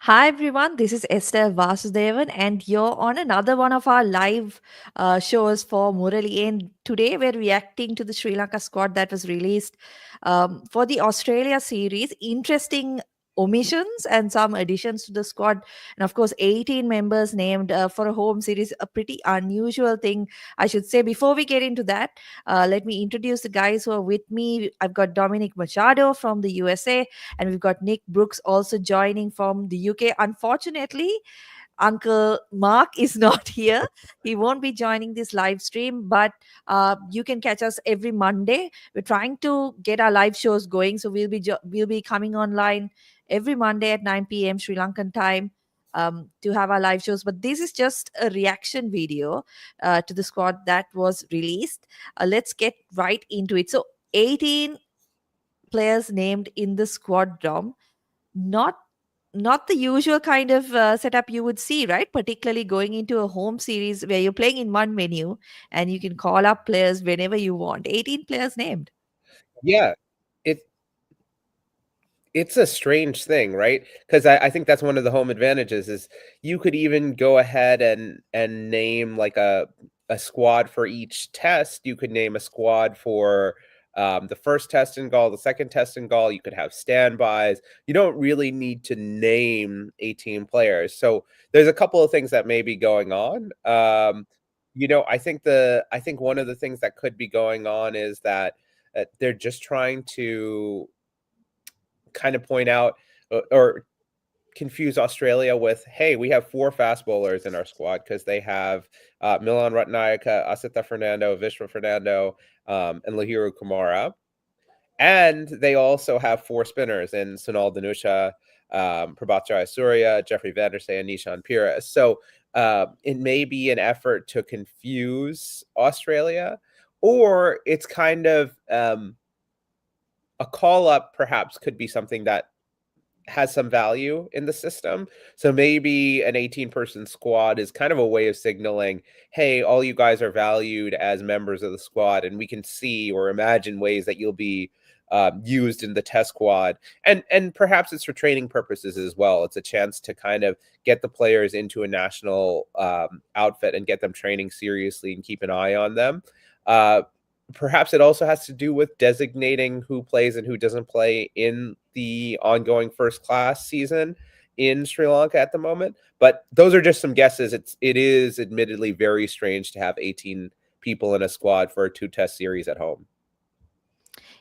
Hi everyone, this is Esther Vasudevan, and you're on another one of our live shows for Murali End. Today, we're reacting to the Sri Lanka squad that was released for the Australia series. Interesting omissions and some additions to the squad, and of course, 18 members named for a home series. A pretty unusual thing, I should say. Before we get into that, let me introduce the guys who are with me. I've got Dominic Machado from the USA, and we've got Nick Brooks also joining from the UK. Unfortunately, Uncle Mark is not here. He won't be joining this live stream, but you can catch us every Monday. We're trying to get our live shows going, so we'll be coming online every Monday at 9 p.m. Sri Lankan time. To have our live shows, but this is just a reaction video to the squad that was released. Let's get right into it. So, 18 players named in the squad, Dom. Not not the usual kind of setup you would see, right? Particularly going into a home series where you're playing in one menu and you can call up players whenever you want. 18 players named. Yeah, it it's a strange thing, right? Because I think that's one of the home advantages is you could even go ahead and name like a squad for each test. You could name a squad for the first test in Gaul, the second test in Gaul. You could have standbys. You don't really need to name 18 players. So there's a couple of things that may be going on. I think one of the things that could be going on is that they're just trying to kind of point out or confuse Australia with, hey, we have four fast bowlers in our squad because they have Milan Ratnayaka, Asita Fernando, Vishwa Fernando, and Lahiru Kumara. And they also have four spinners in Sunal Danusha, Prabhat Surya, Jeffrey Vandersay, and Nishan Pires. So it may be an effort to confuse Australia, or it's kind of a call up perhaps could be something that has some value in the system. So maybe an 18-person squad is kind of a way of signaling, hey, all you guys are valued as members of the squad, and we can see or imagine ways that you'll be used in the test squad. And perhaps it's for training purposes as well. It's a chance to kind of get the players into a national outfit and get them training seriously and keep an eye on them. Perhaps it also has to do with designating who plays and who doesn't play in the ongoing first class season in Sri Lanka at the moment. But those are just some guesses. It is admittedly very strange to have 18 people in a squad for a two-test series at home.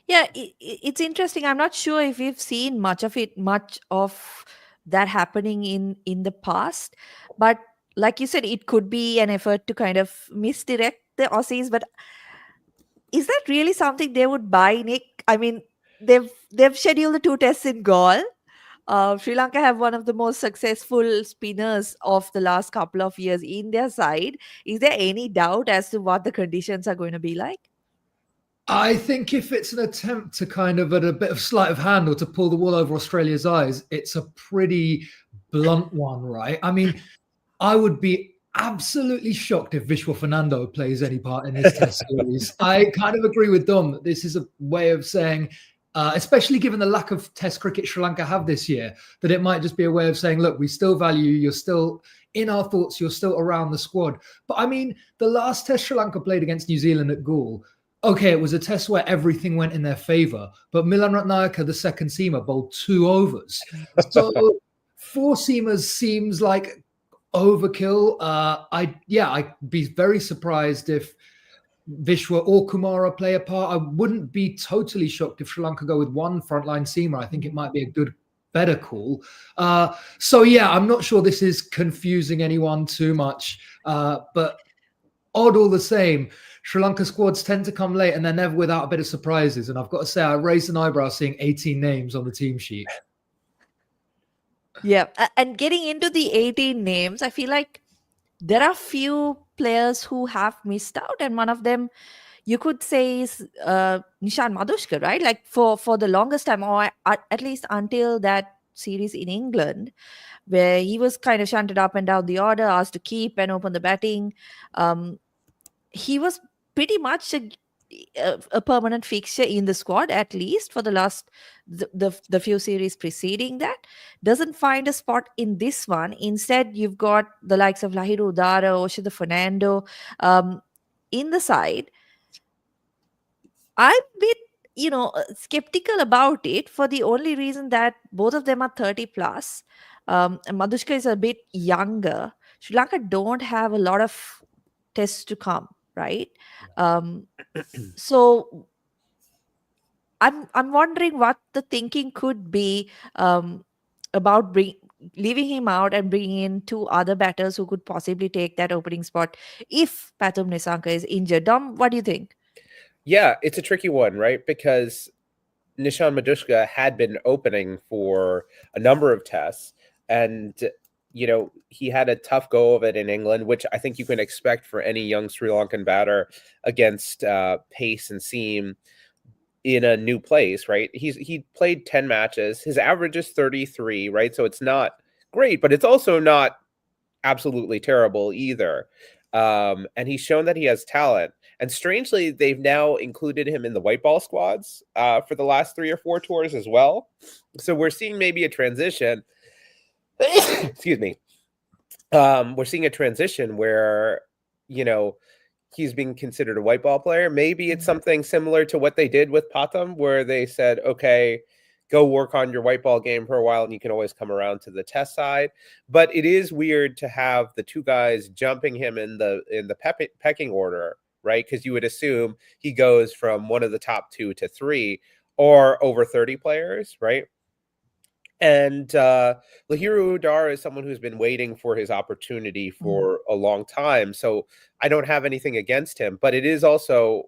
Yeah, it's interesting. I'm not sure if we've seen much of that happening in the past, but like you said, it could be an effort to kind of misdirect the Aussies. But is that really something they would buy, Nick? I mean, they've scheduled the two tests in Gaul. Sri Lanka have one of the most successful spinners of the last couple of years in their side. Is there any doubt as to what the conditions are going to be like? I think if it's an attempt to kind of, at a bit of sleight of hand or to pull the wool over Australia's eyes, it's a pretty blunt one, right? I mean, I would be absolutely shocked if Vishwa Fernando plays any part in this test series. I kind of agree with Dom that this is a way of saying, especially given the lack of test cricket Sri Lanka have this year, that it might just be a way of saying, look, we still value you. You're still in our thoughts. You're still around the squad. But I mean, the last test Sri Lanka played against New Zealand at Gaul, okay, it was a test where everything went in their favor, but Milan Ratnayaka, the second seamer, bowled 2 overs. So four seamers seems like overkill. I'd be very surprised if Vishwa or Kumara play a part. I wouldn't be totally shocked if Sri Lanka go with one frontline seamer. I think it might be a better call. So yeah, I'm not sure this is confusing anyone too much, but odd all the same. Sri Lanka squads tend to come late and they're never without a bit of surprises. And I've got to say, I raised an eyebrow seeing 18 names on the team sheet. Yeah, and getting into the 18 names, I feel like there are few players who have missed out, and one of them you could say is Nishan Madushka, right? Like for the longest time, or at least until that series in England, where he was kind of shunted up and down the order, asked to keep and open the batting. Um, he was pretty much a permanent fixture in the squad, at least for the last the few series preceding that, doesn't find a spot in this one. Instead, you've got the likes of Lahiru Udara, Oshida Fernando in the side. I'm a bit, skeptical about it for the only reason that both of them are 30 plus. And Madushka is a bit younger. Sri Lanka don't have a lot of tests to come, right? Um, so I'm wondering what the thinking could be about leaving him out and bringing in two other batters who could possibly take that opening spot if Pathum Nisanka is injured. Dom, what do you think? Yeah, it's a tricky one, right? Because Nishan Madushka had been opening for a number of tests, and he had a tough go of it in England, which I think you can expect for any young Sri Lankan batter against pace and seam in a new place, right? He played 10 matches. His average is 33, right? So it's not great, but it's also not absolutely terrible either. And he's shown that he has talent. And strangely, they've now included him in the white ball squads for the last 3 or 4 tours as well. So we're seeing maybe a transition. Excuse me. We're seeing a transition where, he's being considered a white ball player. Maybe it's something similar to what they did with Pathum, where they said, okay, go work on your white ball game for a while and you can always come around to the test side. But it is weird to have the two guys jumping him in the pecking order, right? Because you would assume he goes from one of the top 2 to 3 or over 30 players, right? And Lahiru Udara is someone who's been waiting for his opportunity for a long time. So I don't have anything against him, but it is also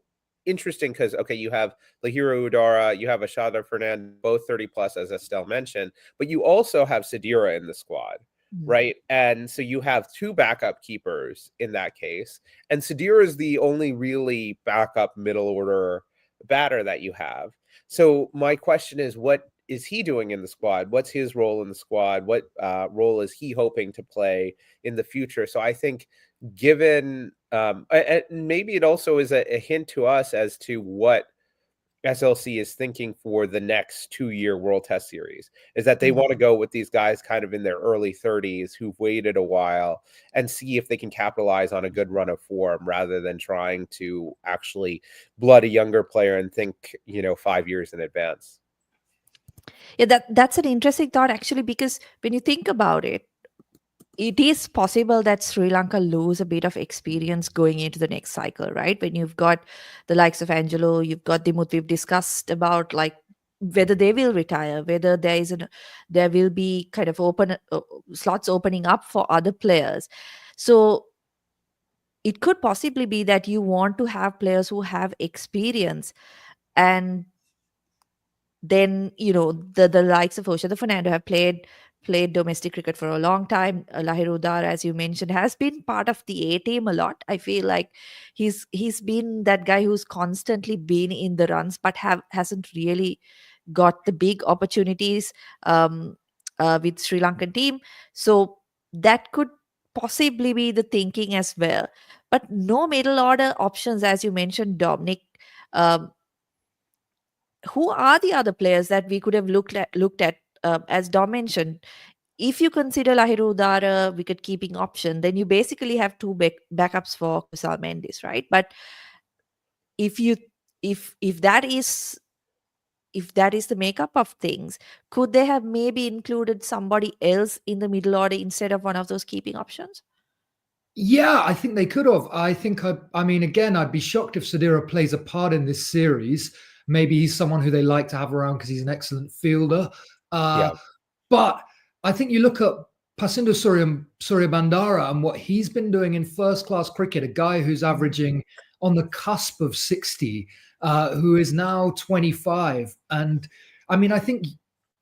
interesting because, okay, you have Lahiru Udara, you have Ashada Fernand, both 30 plus, as Estelle mentioned, but you also have Sadira in the squad, right? And so you have 2 backup keepers in that case. And Sadira is the only really backup middle order batter that you have. So my question is, what is he doing in the squad? What's his role in the squad? What role is he hoping to play in the future? So I think given, and maybe it also is a hint to us as to what SLC is thinking for the next 2-year World Test Series, is that they want to go with these guys kind of in their early 30s who've waited a while and see if they can capitalize on a good run of form rather than trying to actually blood a younger player and think, 5 years in advance. Yeah, that's an interesting thought actually, because when you think about it, it is possible that Sri Lanka lose a bit of experience going into the next cycle, right? When you've got the likes of Angelo, you've got Dimuth, we've discussed about like whether they will retire, whether there will be kind of open slots opening up for other players. So it could possibly be that you want to have players who have experience, and then the likes of Oshada Fernando have played domestic cricket for a long time. Lahiru Udara, as you mentioned, has been part of the A team a lot. I feel like he's been that guy who's constantly been in the runs, but hasn't really got the big opportunities with Sri Lankan team. So that could possibly be the thinking as well. But no middle order options, as you mentioned, Dominic. Um, who are the other players that we could have looked at as Dom mentioned? If you consider Lahiru Udara wicket keeping option, then you basically have 2 backups for Kusal Mendis, right? But if you if that is the makeup of things, could they have maybe included somebody else in the middle order instead of one of those keeping options? Yeah, I think they could have. I mean, again, I'd be shocked if Sadira plays a part in this series. Maybe he's someone who they like to have around because he's an excellent fielder. Yeah. But I think you look at Pasindu Surya Bandara and what he's been doing in first-class cricket, a guy who's averaging on the cusp of 60, who is now 25. And I mean, I think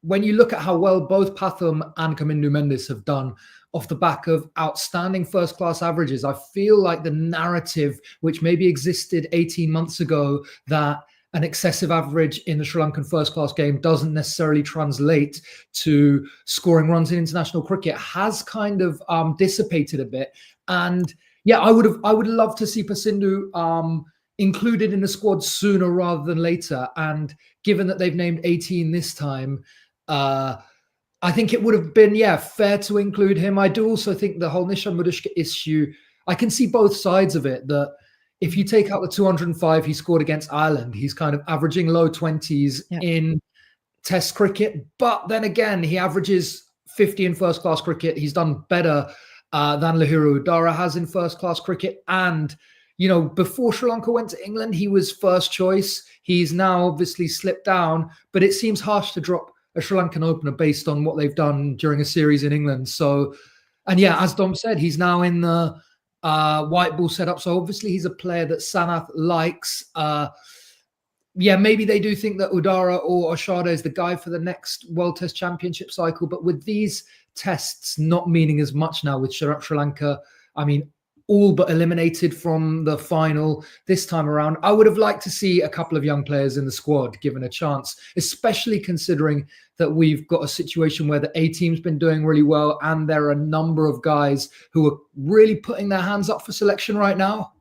when you look at how well both Pathum and Kamindu Mendis have done off the back of outstanding first-class averages, I feel like the narrative, which maybe existed 18 months ago, that an excessive average in the Sri Lankan first-class game doesn't necessarily translate to scoring runs in international cricket, has kind of dissipated a bit. And yeah, I would love to see Pasindu included in the squad sooner rather than later. And given that they've named 18 this time, I think it would have been, fair to include him. I do also think the whole Nishan Madushka issue, I can see both sides of it, that if you take out the 205 he scored against Ireland, he's kind of averaging low 20s in Test cricket. But then again, he averages 50 in first-class cricket. He's done better than Lahira Udara has in first-class cricket. And, before Sri Lanka went to England, he was first choice. He's now obviously slipped down, but it seems harsh to drop a Sri Lankan opener based on what they've done during a series in England. So, and as Dom said, he's now in the white ball setup. So obviously he's a player that Sanath likes. Maybe they do think that Udara or Oshada is the guy for the next World Test Championship cycle. But with these tests not meaning as much now with Sri Lanka, I mean, all but eliminated from the final this time around, I would have liked to see a couple of young players in the squad given a chance, especially considering that we've got a situation where the A team's been doing really well and there are a number of guys who are really putting their hands up for selection right now.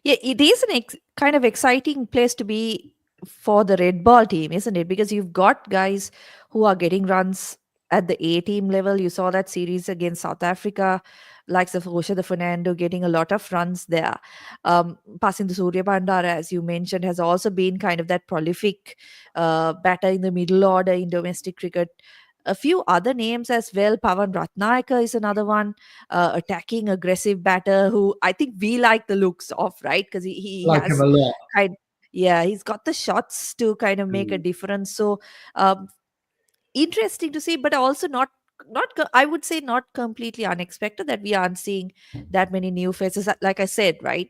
Yeah, it is an kind of exciting place to be for the red ball team, isn't it? Because you've got guys who are getting runs at the A team level. You saw that series against South Africa, likes of Rocha Fernando getting a lot of runs there. Passing the Surya Bandara, as you mentioned, has also been kind of that prolific batter in the middle order in domestic cricket. A few other names as well. Pawan Ratnayaka is another one, attacking, aggressive batter who I think we like the looks of, right? Because he Like has him a lot. he's got the shots to kind of make a difference. So interesting to see, but also I would say not completely unexpected that we aren't seeing that many new faces. Like I said, right?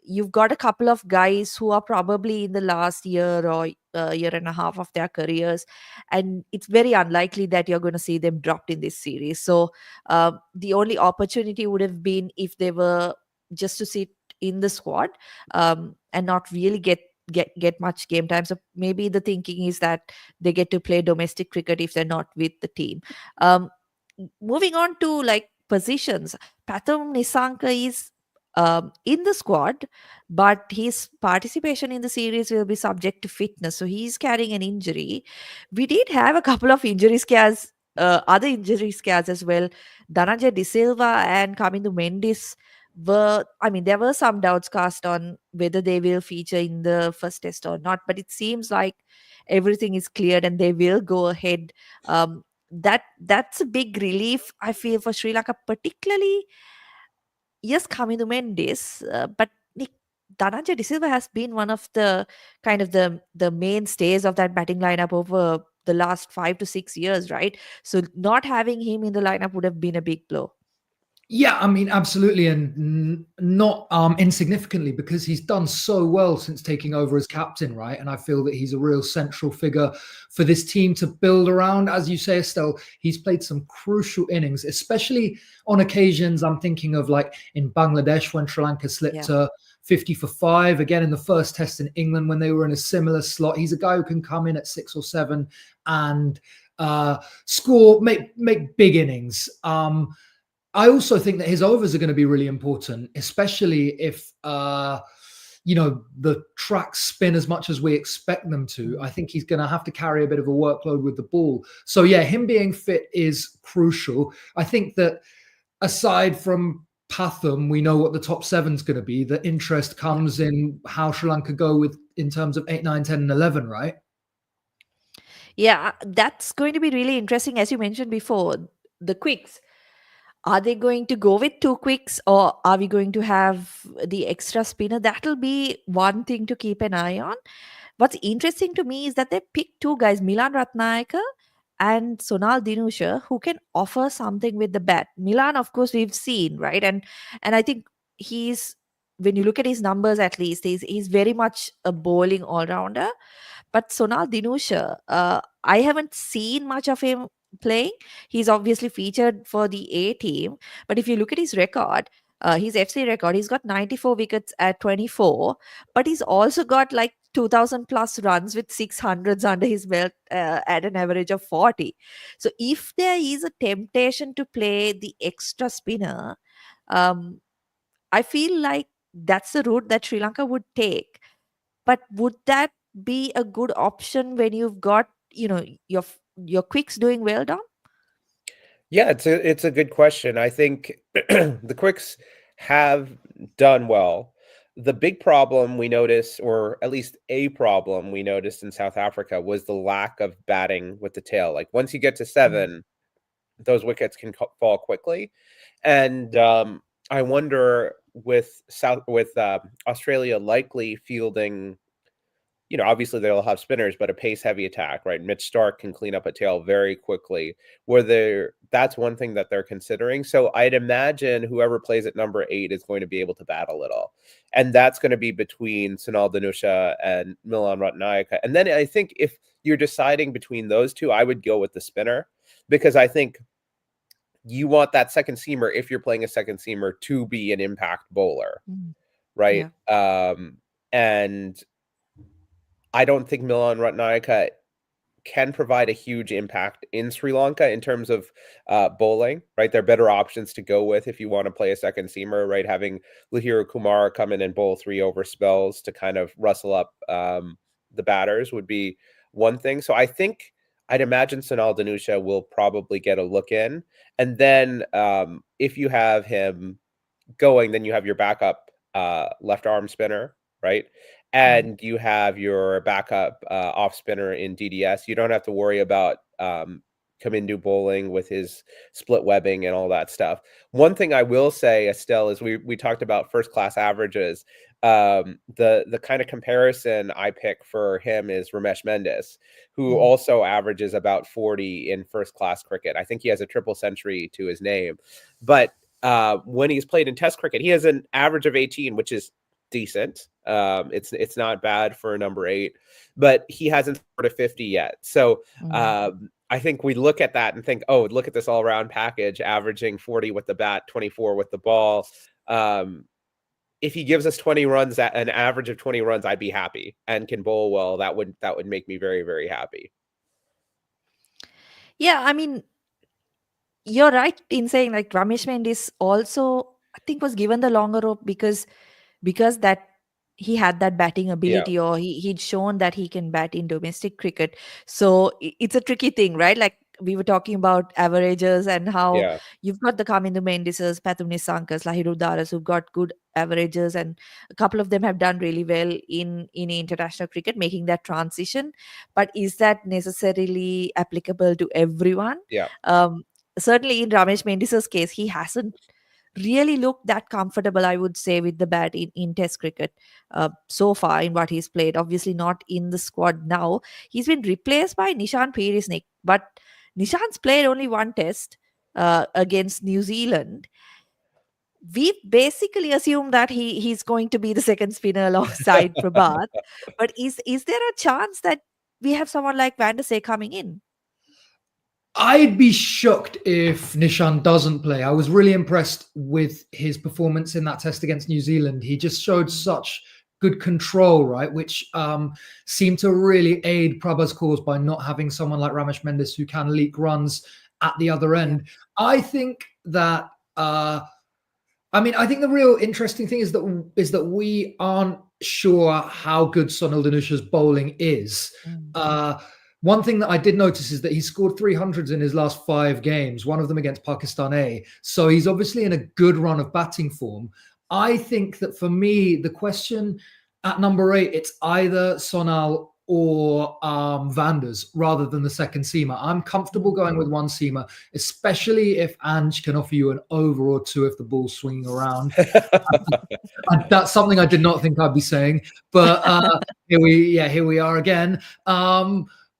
You've got a couple of guys who are probably in the last year or year and a half of their careers, and it's very unlikely that you're going to see them dropped in this series. So the only opportunity would have been if they were just to sit in the squad and not really get much game time. So maybe the thinking is that they get to play domestic cricket if they're not with the team. Moving on to like positions, Pathum Nisanka is in the squad, but his participation in the series will be subject to fitness. So he's carrying an injury. We did have a couple of injury scares, other injury scares as well. Dhananjay De Silva and Kamindu Mendis there were some doubts cast on whether they will feature in the first test or not, but it seems like everything is cleared and they will go ahead. That's a big relief, I feel, for Sri Lanka, particularly. Yes, Kamindu Mendis, but Nick Dhananjay De Silva has been one of the kind of the mainstays of that batting lineup over the last 5 to 6 years, right? So not having him in the lineup would have been a big blow. Yeah, I mean, absolutely, and not insignificantly, because he's done so well since taking over as captain, right? And I feel that he's a real central figure for this team to build around. As you say, Estelle, he's played some crucial innings, especially on occasions. I'm thinking of like in Bangladesh when Sri Lanka slipped to 50 for 5, again in the first test in England when they were in a similar slot. He's a guy who can come in at 6 or 7 and score, make big innings. I also think that his overs are going to be really important, especially if, the tracks spin as much as we expect them to. I think he's going to have to carry a bit of a workload with the ball. So, yeah, him being fit is crucial. I think that aside from Pathum, we know what the top 7's going to be. The interest comes in how Sri Lanka go with in terms of 8, 9, 10, and 11, right? Yeah, that's going to be really interesting. As you mentioned before, the quicks. Are they going to go with 2 quicks or are we going to have the extra spinner? That'll be one thing to keep an eye on. What's interesting to me is that they picked 2 guys, Milan Ratnayaka and Sonal Dinusha, who can offer something with the bat. Milan, of course, we've seen, right? And I think he's, when you look at his numbers at least, he's very much a bowling all-rounder. But Sonal Dinusha, I haven't seen much of him playing. He's obviously featured for the A team, but if you look at his record, his FC record, he's got 94 wickets at 24, but he's also got like 2000 plus runs with 600s under his belt at an average of 40. So if there is a temptation to play the extra spinner, I feel like that's the route that Sri Lanka would take. But would that be a good option when you've got, your quicks doing well, Dom? Yeah, it's a good question. I think the Quicks have done well. The big problem we noticed, or at least a problem we noticed in South Africa, was the lack of batting with the tail. Like once you get to Mm, 7, those wickets can fall quickly, and I wonder with Australia likely fielding, obviously they'll have spinners, but a pace heavy attack, right? Mitch Stark can clean up a tail very quickly. That's one thing that they're considering. So I'd imagine whoever plays at number 8 is going to be able to bat a little. And that's going to be between Sunal Dhanusha and Milan Ratnayaka. And then I think if you're deciding between those two, I would go with the spinner, because I think you want that second seamer, if you're playing a second seamer, to be an impact bowler, mm, right? yeah. And I don't think Milan Ratnayaka can provide a huge impact in Sri Lanka in terms of bowling, right? There are better options to go with if you want to play a second seamer, right? Having Lahira Kumar come in and bowl 3 over spells to kind of rustle up the batters would be one thing. So I think I'd imagine Sunal Dhanusha will probably get a look in. And then if you have him going, then you have your backup left arm spinner, right? Mm. And you have your backup off spinner in DDS. You don't have to worry about Kamindu bowling with his split webbing and all that stuff. One thing I will say, Estelle, is we talked about first class averages. The kind of comparison I pick for him is Ramesh Mendis, who Mm. also averages about 40 in first class cricket. I think he has a triple century to his name, but when he's played in Test cricket, he has an average of 18, which is decent. It's not bad for a number 8, but he hasn't scored a 50 yet. So Mm. I think we look at that and think, oh, look at this all-round package, averaging 40 with the bat, 24 with the ball. If he gives us 20 runs, an average of 20 runs, I'd be happy, and can bowl well. That would make me very, very happy. Yeah, I mean, you're right in saying like Ramesh Mendis also, I think, was given the longer rope because that he had that batting Yeah, ability, or he'd shown that he can bat in domestic cricket. So it's a tricky thing, right? Like we were talking about averages and how yeah, you've got the Kamindu Mendises, Pathum Nissankas, Lahiru Daras who've got good averages, and a couple of them have done really well in international cricket, making that transition. But is that necessarily applicable to everyone? yeah. Um, Certainly in Ramesh Mendis's case, he hasn't really looked that comfortable, I would say, with the bat in Test cricket so far in what he's played. Obviously, not in the squad now. He's been replaced by Nishan Perisnik, but Nishan's played only one Test against New Zealand. We basically assume that he's going to be the second spinner alongside Prabhat. But is there a chance that we have someone like Van der Sar coming in? I'd be shocked if Nishan doesn't play. I was really impressed with his performance in that test against New Zealand. He just showed such good control, right, which seemed to really aid Prabha's cause by not having someone like Ramesh Mendis who can leak runs at the other end. Yeah. I think that I think the real interesting thing is that we aren't sure how good Sunil Dhanusha's bowling is. Mm. One thing that I did notice is that he scored 300s in his last 5 games, one of them against Pakistan A. So he's obviously in a good run of batting form. I think that for me, the question at number 8, it's either Sonal or Vanders rather than the second seamer. I'm comfortable going with one seamer, especially if Ange can offer you an over or 2 if the ball's swinging around. That's something I did not think I'd be saying, but here we are again.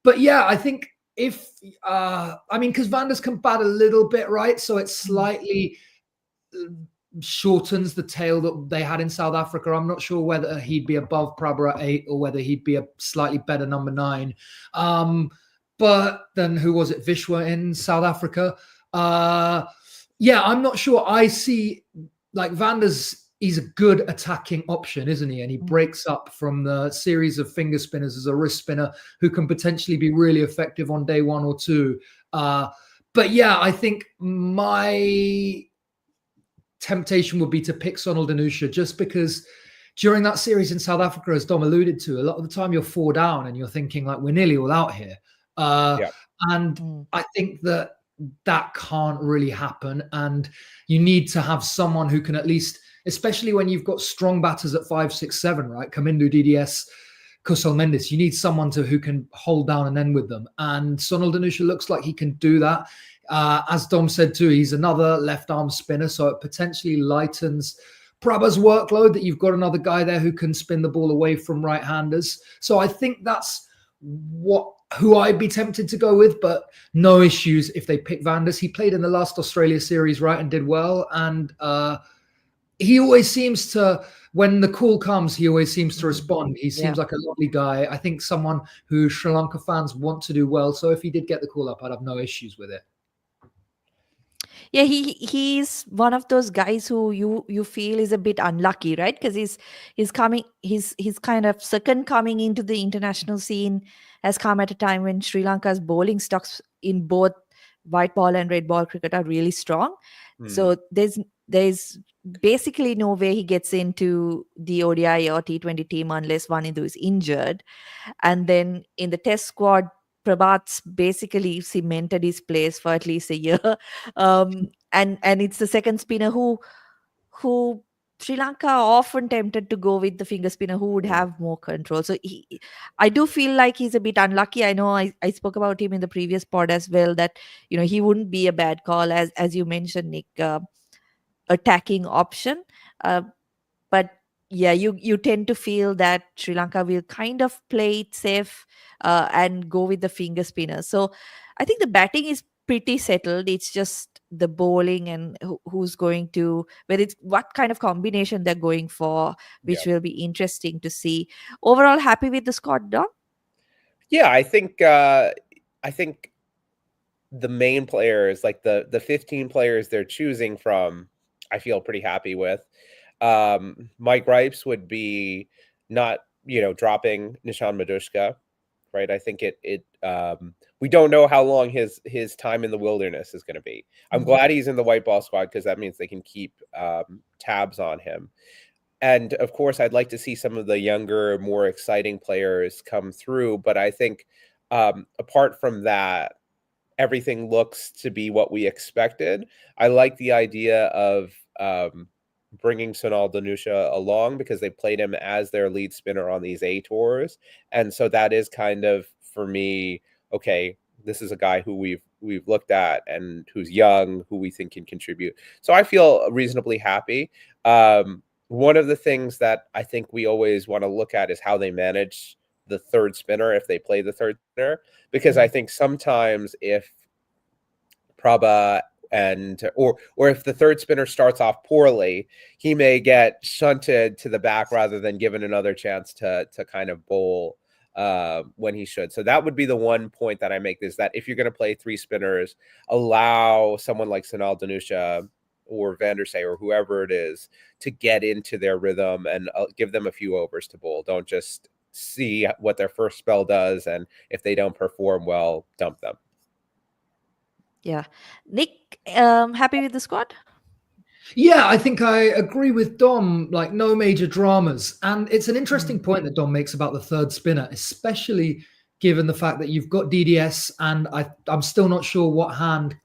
But yeah, I think if because Vanders can bat a little bit, right? So it slightly shortens the tail that they had in South Africa. I'm not sure whether he'd be above Prabha at 8 or whether he'd be a slightly better number 9. But then who was it? Vishwa in South Africa. I'm not sure. I see like Vanders. He's a good attacking option, isn't he? And he breaks up from the series of finger spinners as a wrist spinner who can potentially be really effective on day 1 or 2. But yeah, I think my temptation would be to pick Sonal Danusha, just because during that series in South Africa, as Dom alluded to, a lot of the time you're 4 down and you're thinking like, we're nearly all out here. And I think that can't really happen. And you need to have someone who can at least, especially when you've got strong batters at 5, 6, 7, right? Kamindu, DDS, Kusal Mendes. You need someone who can hold down and end with them. And Sonal Danusha looks like he can do that. As Dom said too, he's another left arm spinner, so it potentially lightens Prabha's workload, that you've got another guy there who can spin the ball away from right-handers. So I think that's who I'd be tempted to go with, but no issues if they pick Vanders. He played in the last Australia series, right, and did well. And he always seems to, when the call comes, he always seems to respond. He seems like a lovely guy. I think someone who Sri Lanka fans want to do well. So if he did get the call up, I'd have no issues with it. Yeah, he's one of those guys who you feel is a bit unlucky, right? Because he's kind of second coming into the international scene has come at a time when Sri Lanka's bowling stocks in both white ball and red ball cricket are really strong. So there's basically no way he gets into the ODI or T20 team unless one of those is injured. And then in the test squad, Prabhat's basically cemented his place for at least a year. And it's the second spinner who Sri Lanka are often tempted to go with the finger spinner who would have more control. So I do feel like he's a bit unlucky. I know I spoke about him in the previous pod as well, that he wouldn't be a bad call, as you mentioned, Nick, attacking option. But yeah, you tend to feel that Sri Lanka will kind of play it safe and go with the finger spinner. So I think the batting is pretty settled. It's just the bowling and who's going to, what kind of combination they're going for, which will be interesting to see. Overall, happy with the squad, Dom? Yeah, I think the main players, like the 15 players they're choosing from, I feel pretty happy with. My gripes would be not, dropping Nishan Madushka, right? I think we don't know how long his time in the wilderness is going to be. I'm glad he's in the white ball squad because that means they can keep tabs on him. And of course, I'd like to see some of the younger, more exciting players come through. But I think apart from that, everything looks to be what we expected. I like the idea of bringing Sonal Danusha along because they played him as their lead spinner on these A tours. And so that is kind of, for me, okay, this is a guy who we've looked at and who's young, who we think can contribute. So I feel reasonably happy. One of the things that I think we always want to look at is how they manage the third spinner if they play the third spinner, because I think sometimes if Prabha or if the third spinner starts off poorly, he may get shunted to the back rather than given another chance to kind of bowl when he should. So that would be the one point that I make, is that if you're going to play 3 spinners, allow someone like Sonal Danusha or Vandersay or whoever it is to get into their rhythm and give them a few overs to bowl. Don't just see what their first spell does, and if they don't perform well, dump them. Yeah. Nick, happy with the squad? Yeah, I think I agree with Dom, like no major dramas. And it's an interesting point that Dom makes about the third spinner, especially given the fact that you've got DDS, and I'm still not sure what hand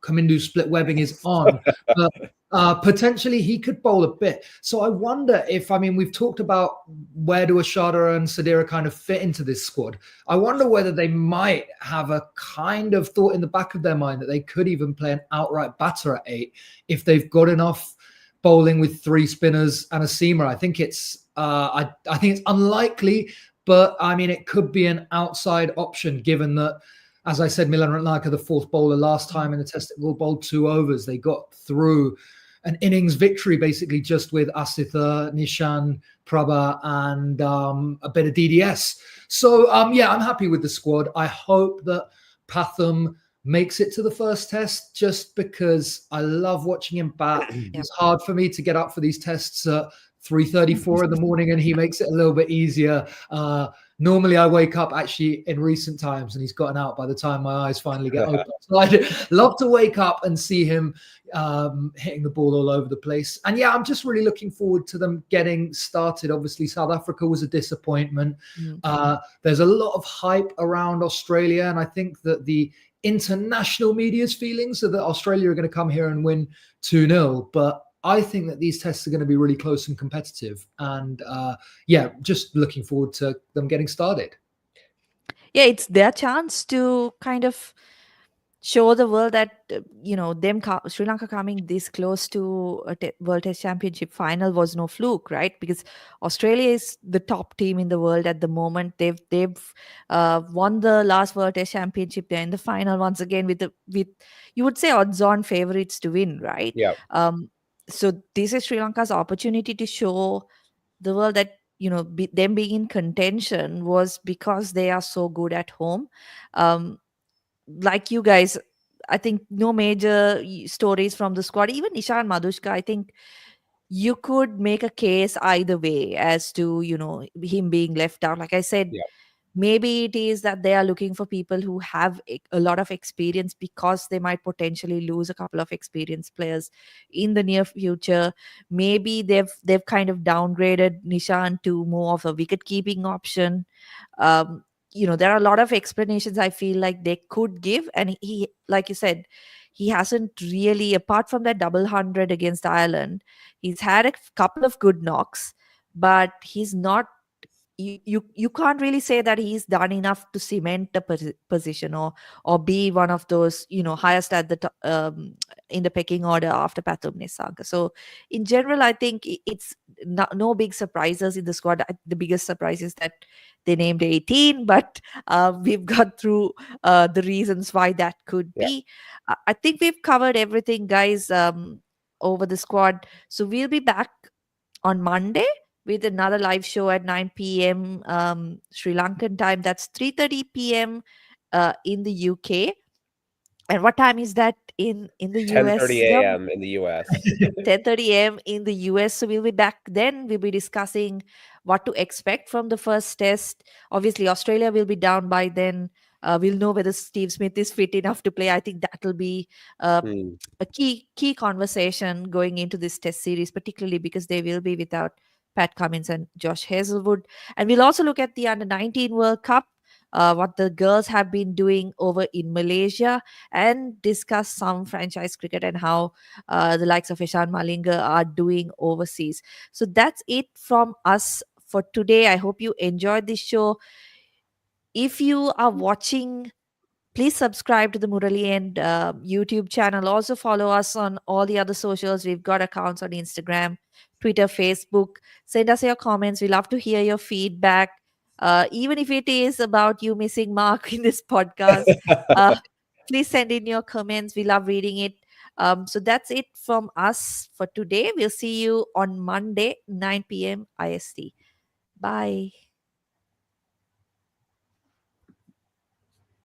Kamindu split webbing is on, but potentially he could bowl a bit. So I wonder if, we've talked about where do Ashada and Sadira kind of fit into this squad. I wonder whether they might have a kind of thought in the back of their mind that they could even play an outright batter at 8 if they've got enough bowling with 3 spinners and a seamer. I think it's I think it's unlikely, but it could be an outside option given that, as I said, Milan Ratnaka, the 4th bowler last time in the test, will bowl 2 overs. They got through an innings victory basically just with Asitha, Nishan, Prabha, and a bit of DDS. So, I'm happy with the squad. I hope that Patham makes it to the first test just because I love watching him bat. It's hard for me to get up for these tests at 3:34 in the morning, and he makes it a little bit easier. Normally, I wake up actually in recent times, and he's gotten out by the time my eyes finally get open. So I'd love to wake up and see him hitting the ball all over the place. And yeah, I'm just really looking forward to them getting started. Obviously, South Africa was a disappointment. There's a lot of hype around Australia, and I think that the international media's feelings are that Australia are going to come here and win 2-0. But I think that these tests are going to be really close and competitive. And yeah, just looking forward to them getting started. Yeah, it's their chance to kind of show the world that Sri Lanka coming this close to a World Test Championship final was no fluke, right? Because Australia is the top team in the world at the moment. They've won the last World Test Championship. They're in the final once again with you would say odds-on favorites to win, right? Yeah. So this is Sri Lanka's opportunity to show the world that them being in contention was because they are so good at home. Like you guys, I think no major stories from the squad. Even Ishan Madushka, I think you could make a case either way as to him being left out. Like I said, Yeah. maybe it is that they are looking for people who have a lot of experience because they might potentially lose a couple of experienced players in the near future. Maybe they've kind of downgraded Nishan to more of a wicket keeping option. um, there are a lot of explanations I feel like they could give, and he, like you said, he hasn't really, apart from that double hundred against Ireland, he's had a couple of good knocks, but he's not, you can't really say that he's done enough to cement a position or be one of those highest at the in the pecking order after Pathum Nissanka. So in general, I think it's no big surprises in the squad. The biggest surprise is that they named 18, but we've got through the reasons why that could Yeah. be. I think we've covered everything, guys, over the squad. So we'll be back on Monday with another live show at 9 p.m. Sri Lankan time. That's 3:30 p.m. In the UK. And what time is that in the US? 10:30 a.m. in the US. 10:30 a.m. in the US. So we'll be back then. We'll be discussing what to expect from the first test. Obviously, Australia will be down by then. We'll know whether Steve Smith is fit enough to play. I think that'll be uh, Hmm. a key conversation going into this test series, particularly because they will be without Pat Cummins and Josh Hazelwood. And we'll also look at the Under 19 World Cup, what the girls have been doing over in Malaysia, and discuss some franchise cricket and how the likes of Ishan Malinga are doing overseas. So that's it from us for today. I hope you enjoyed this show. If you are watching, please subscribe to the Murali End YouTube channel. Also follow us on all the other socials. We've got accounts on Instagram, Twitter, Facebook. Send us your comments. We love to hear your feedback. Even if it is about you missing Mark in this podcast, uh, please send in your comments. We love reading it. So that's it from us for today. We'll see you on Monday, 9 p.m. IST. Bye.